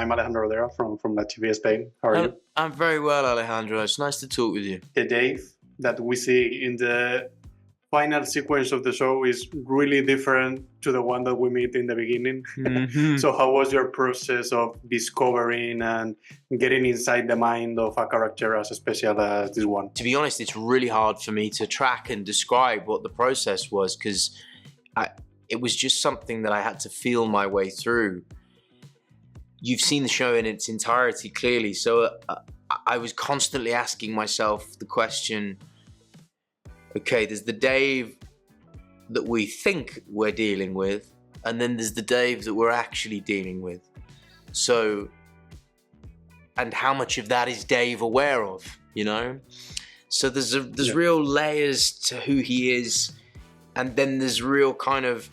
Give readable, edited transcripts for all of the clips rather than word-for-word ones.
I'm Alejandro Rodera from La TV Spain. How are you? I'm very well, Alejandro. It's nice to talk with you. The Dave that we see in the final sequence of the show is really different to the one that we meet in the beginning. Mm-hmm. So how was your process of discovering and getting inside the mind of a character as special as this one? To be honest, it's really hard for me to track and describe what the process was, because it was just something that I had to feel my way through. You've seen the show in its entirety, clearly, so I was constantly asking myself the question, okay, there's the Dave that we think we're dealing with, and then there's the Dave that we're actually dealing with. So, and how much of that is Dave aware of, you know? So there's real layers to who he is, and then there's real kind of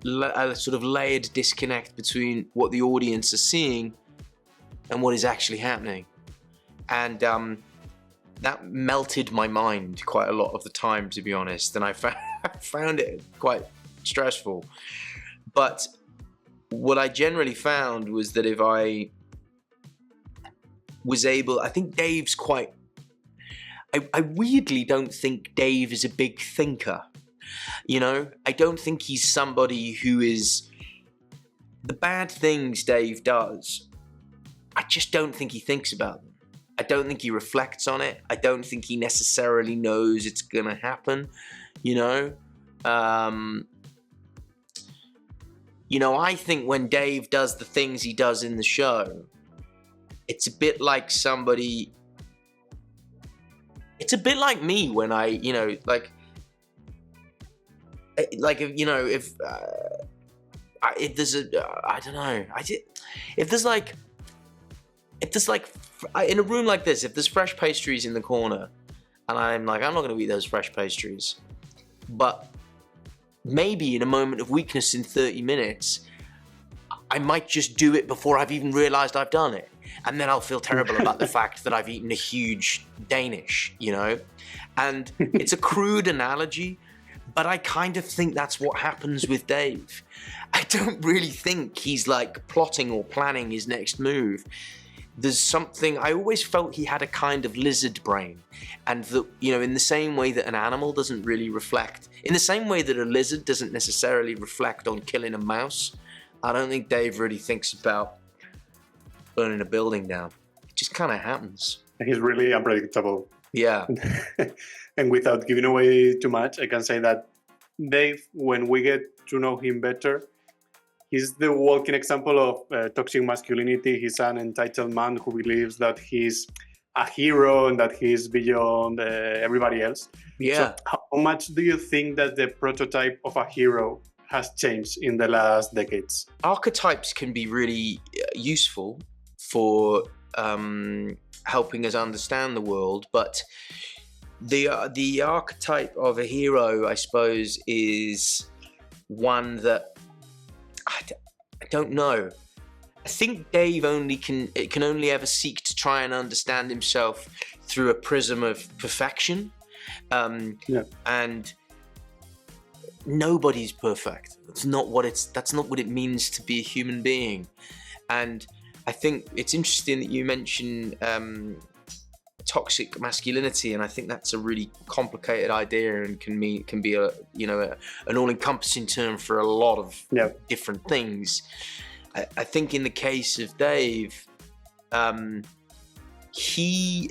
a sort of layered disconnect between what the audience are seeing and what is actually happening. And that melted my mind quite a lot of the time, to be honest, and I found it quite stressful. But what I generally found was that if I was able, I think Dave's quite, I weirdly don't think Dave is a big thinker. You know, I don't think he's somebody who is, the bad things Dave does, I just don't think he thinks about them. I don't think he reflects on it. I don't think he necessarily knows it's gonna happen, you know? I think when Dave does the things he does in the show, it's a bit like somebody, it's a bit like me when I, if there's a, I don't know, if there's like, in a room like this, if there's fresh pastries in the corner, and I'm like, I'm not going to eat those fresh pastries, but maybe in a moment of weakness in 30 minutes, I might just do it before I've even realized I've done it. And then I'll feel terrible about the fact that I've eaten a huge Danish, you know? And it's a crude analogy, but I kind of think that's what happens with Dave. I don't really think he's like plotting or planning his next move. There's something, I always felt he had a kind of lizard brain, and that, in the same way that an animal doesn't really reflect, in the same way that a lizard doesn't necessarily reflect on killing a mouse, I don't think Dave really thinks about burning a building down. It just kind of happens. He's really unpredictable. Yeah. And without giving away too much, I can say that Dave, when we get to know him better, he's the walking example of toxic masculinity. He's an entitled man who believes that he's a hero and that he's beyond everybody else. Yeah. So how much do you think that the prototype of a hero has changed in the last decades? Archetypes can be really useful for helping us understand the world, but the archetype of a hero, I suppose, is one that I don't know. I think Dave can only ever seek to try and understand himself through a prism of perfection. And nobody's perfect. That's not what it means to be a human being. And I think it's interesting that you mention toxic masculinity, and I think that's a really complicated idea and can be an all-encompassing term for a lot of different things. I think in the case of Dave, he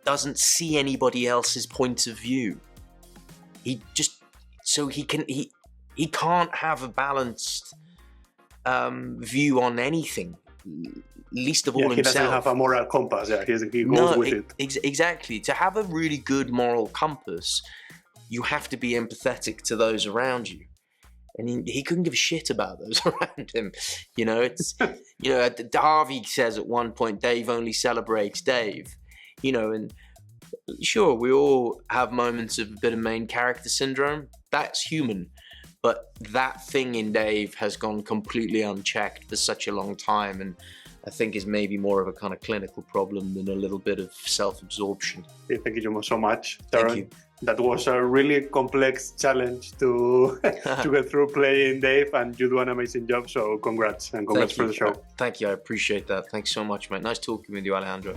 doesn't see anybody else's point of view. He can't have a balanced view on anything. Least of all himself. He doesn't have a moral compass. He goes with it. Exactly. To have a really good moral compass, you have to be empathetic to those around you, and he couldn't give a shit about those around him. It's Harvey says at one point, Dave only celebrates Dave. And sure, we all have moments of a bit of main character syndrome. That's human. But that thing in Dave has gone completely unchecked for such a long time, and I think is maybe more of a kind of clinical problem than a little bit of self-absorption. Thank you so much, Taron. Thank you. That was a really complex challenge to to get through playing Dave, and you do an amazing job. So congrats, and congrats for the show. Thank you. I appreciate that. Thanks so much, mate. Nice talking with you, Alejandro.